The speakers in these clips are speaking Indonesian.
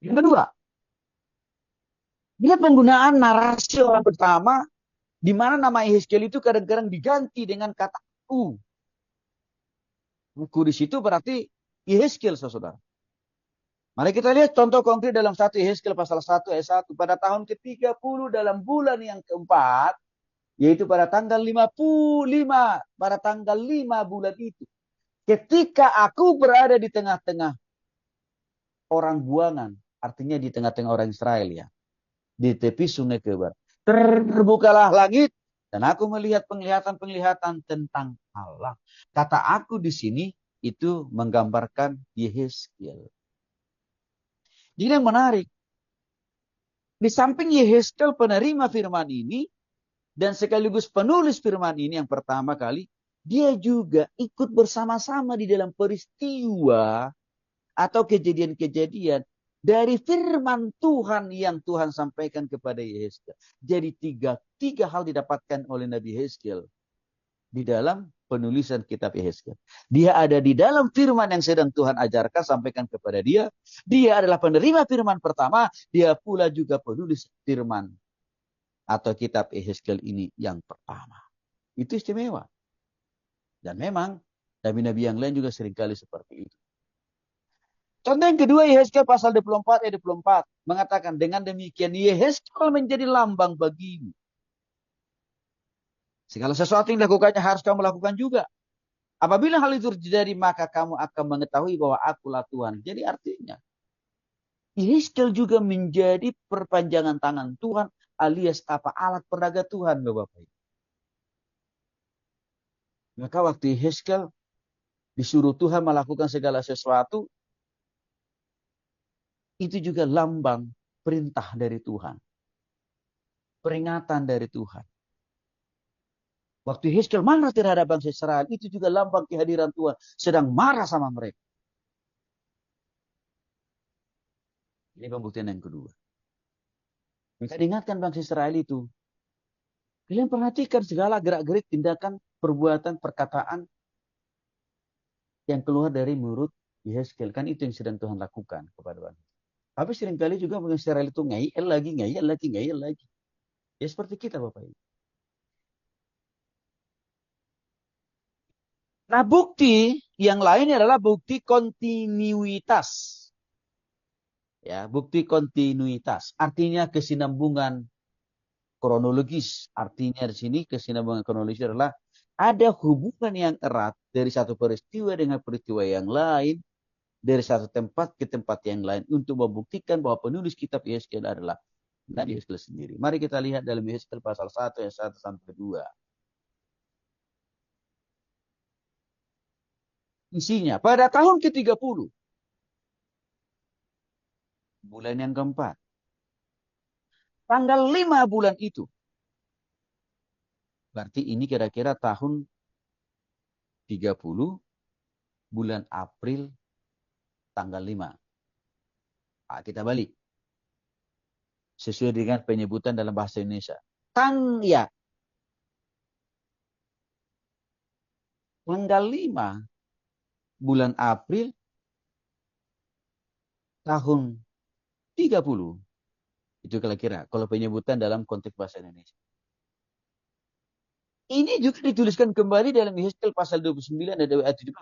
Yang kedua, dia penggunaan narasi orang pertama, di mana nama Yehezkiel itu kadang-kadang diganti dengan kata aku. Aku di situ berarti Yehezkiel, saudara. Mari kita lihat contoh konkret dalam 1 Yehezkiel pasal 1 ayat 1. Pada tahun ke-30 dalam bulan yang keempat, yaitu pada tanggal 55, pada tanggal 5 bulan itu. Ketika aku berada di tengah-tengah orang buangan, artinya di tengah-tengah orang Israel ya, di tepi sungai Kebar. Terbukalah langit dan aku melihat penglihatan-penglihatan tentang Allah. Kata aku di sini itu menggambarkan Yehezkiel. Jadi yang menarik, di samping Yehezkiel penerima firman ini dan sekaligus penulis firman ini yang pertama kali, dia juga ikut bersama-sama di dalam peristiwa atau kejadian-kejadian dari firman Tuhan yang Tuhan sampaikan kepada Yehezkiel. Jadi tiga hal didapatkan oleh Nabi Yehezkiel di dalam penulisan kitab Yehezkiel. Dia ada di dalam firman yang sedang Tuhan ajarkan, sampaikan kepada dia. Dia adalah penerima firman pertama, dia pula juga penulis firman atau kitab Yehezkiel ini yang pertama. Itu istimewa. Dan memang nabi-nabi yang lain juga seringkali seperti itu. Contoh yang kedua, Yehezkiel pasal 24 ayat 24 mengatakan, dengan demikian Yehezkiel menjadi lambang bagimu. Segala sesuatu yang dilakukannya harus kamu lakukan juga. Apabila hal itu terjadi, maka kamu akan mengetahui bahwa akulah Tuhan. Jadi artinya, Yehezkiel juga menjadi perpanjangan tangan Tuhan alias apa, alat peraga Tuhan, Bapak. Maka waktu Yehezkiel disuruh Tuhan melakukan segala sesuatu, itu juga lambang perintah dari Tuhan. Peringatan dari Tuhan. Waktu Yehezkiel marah terhadap bangsa Israel, itu juga lambang kehadiran Tuhan sedang marah sama mereka. Ini pembuktian yang kedua. Maka diingatkan bangsa Israel itu, kalian perhatikan segala gerak-gerik, tindakan, perbuatan, perkataan yang keluar dari mulut Yehezkiel. Kan itu yang sedang Tuhan lakukan kepada bangsa. Tapi seringkali juga bangsa Israel itu ngeyel lagi, ngeyel lagi, ngeyel lagi. Ya seperti kita Bapak Ibu. Nah bukti yang lain adalah bukti kontinuitas. Ya, bukti kontinuitas. Artinya kesinambungan kronologis. Artinya di sini kesinambungan kronologis adalah ada hubungan yang erat dari satu peristiwa dengan peristiwa yang lain, dari satu tempat ke tempat yang lain untuk membuktikan bahwa penulis kitab Yehezkiel adalah Nabi Yehezkiel sendiri. Mari kita lihat dalam Yehezkiel pasal 1 ayat 1 sampai 2. Isinya, pada tahun ke-30, bulan yang keempat, tanggal 5 bulan itu. Berarti ini kira-kira tahun 30 bulan April tanggal 5. Nah, kita balik. Sesuai dengan penyebutan dalam bahasa Indonesia. Ya, tanggal 5 bulan April tahun 30. Itu kira-kira kalau penyebutan dalam konteks bahasa Indonesia. Ini juga dituliskan kembali dalam Yehezkiel pasal 29 ayat 17.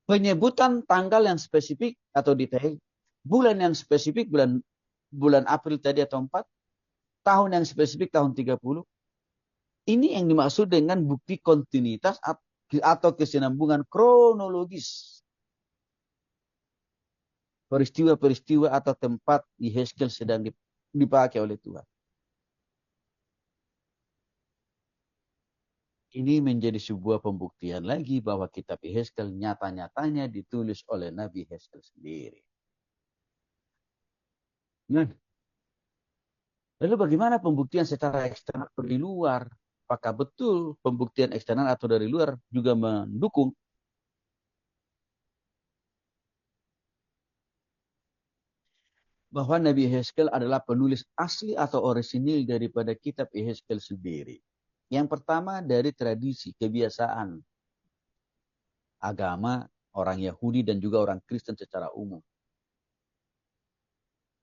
Penyebutan tanggal yang spesifik atau detail, bulan yang spesifik, bulan April tadi atau 4, tahun yang spesifik tahun 30. Ini yang dimaksud dengan bukti kontinuitas atau kesinambungan kronologis. Peristiwa-peristiwa atau tempat Yehezkiel sedang dipakai oleh Tuhan. Ini menjadi sebuah pembuktian lagi bahwa kitab Yehezkiel nyata-nyatanya ditulis oleh Nabi Yehezkiel sendiri. Nah, lalu bagaimana pembuktian secara eksternal dari luar? Apakah betul pembuktian eksternal atau dari luar juga mendukung? Bahwa Nabi Yehezkiel adalah penulis asli atau orisinil daripada kitab Yehezkiel sendiri. Yang pertama dari tradisi, kebiasaan agama orang Yahudi dan juga orang Kristen secara umum.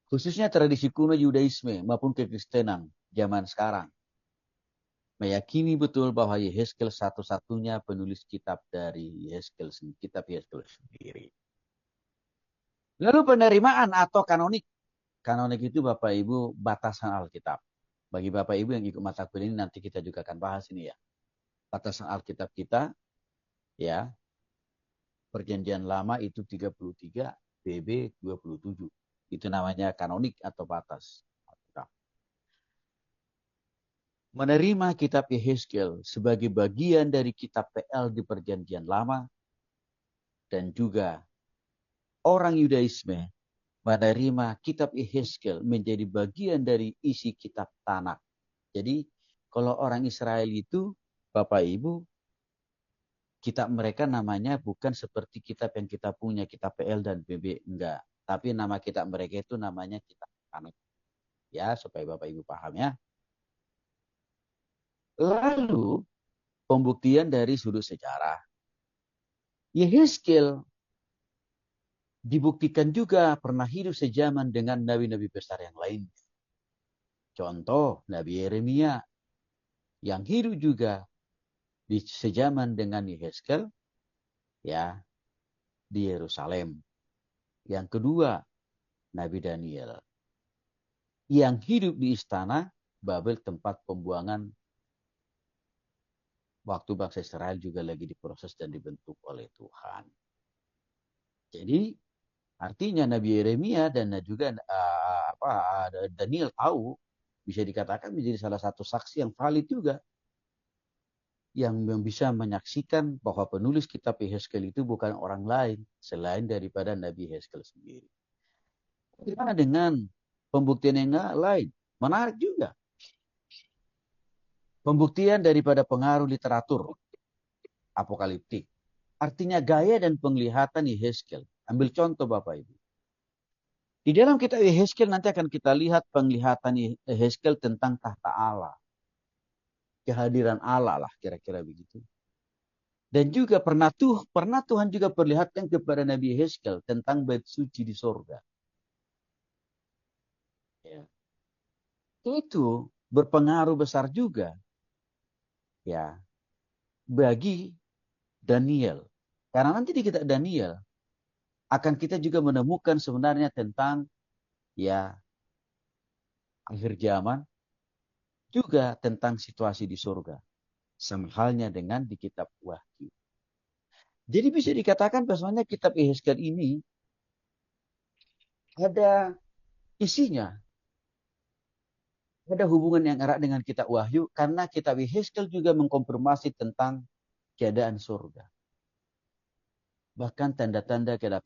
khususnya tradisi kuno Yudaisme maupun kekristenan zaman sekarang, meyakini betul bahwa Yehezkel satu-satunya penulis kitab dari Yehezkel, kitab Yehezkel sendiri. Lalu penerimaan atau kanonik. Kanonik itu Bapak Ibu batasan Alkitab. Bagi Bapak Ibu yang ikut mata kuliah ini nanti kita juga akan bahas ini ya. Batasan Alkitab kita ya. Perjanjian lama itu 33, BB 27. Itu namanya kanonik atau batas Alkitab. Menerima kitab Yehezkel sebagai bagian dari kitab PL di perjanjian lama dan juga orang Yudaisme menerima kitab Yehezkel menjadi bagian dari isi kitab Tanakh. Jadi kalau orang Israel itu, Bapak Ibu, kitab mereka namanya bukan seperti kitab yang kita punya, kitab PL dan BB, enggak. Tapi nama kitab mereka itu namanya kitab Tanakh. Ya, supaya Bapak Ibu paham ya. Lalu, pembuktian dari sudut sejarah. Yehezkel dibuktikan juga pernah hidup sejaman dengan nabi-nabi besar yang lain. Contoh, Nabi Yeremia yang hidup juga di sejaman dengan Yehezkel ya di Yerusalem. Yang kedua, Nabi Daniel yang hidup di istana Babel, tempat pembuangan waktu bangsa Israel juga lagi diproses dan dibentuk oleh Tuhan. Jadi artinya Nabi Yeremia dan juga Daniel tahu, bisa dikatakan menjadi salah satu saksi yang valid juga, yang bisa menyaksikan bahwa penulis kitab Yehezkel itu bukan orang lain selain daripada Nabi Yehezkel sendiri. Bagaimana dengan pembuktian yang lain? Menarik juga. Pembuktian daripada pengaruh literatur apokaliptik. Artinya gaya dan penglihatan Yehezkel. Ambil contoh Bapak Ibu. Di dalam kitab Yehezkel nanti akan kita lihat penglihatan Yehezkel tentang tahta Allah. Kehadiran Allah lah kira-kira begitu. Dan juga pernah Tuhan juga perlihatkan kepada Nabi Yehezkel tentang bait suci di sorga. Ya. Itu berpengaruh besar juga ya bagi Daniel. Karena nanti di kitab Daniel akan kita juga menemukan sebenarnya tentang ya akhir zaman, juga tentang situasi di surga. Sama halnya dengan di kitab Wahyu. Jadi bisa dikatakan bahwasanya kitab Yehezkel ini ada isinya. Ada hubungan yang erat dengan kitab Wahyu karena kitab Yehezkel juga mengkonfirmasi tentang keadaan surga. Bahkan tanda-tanda kedatangan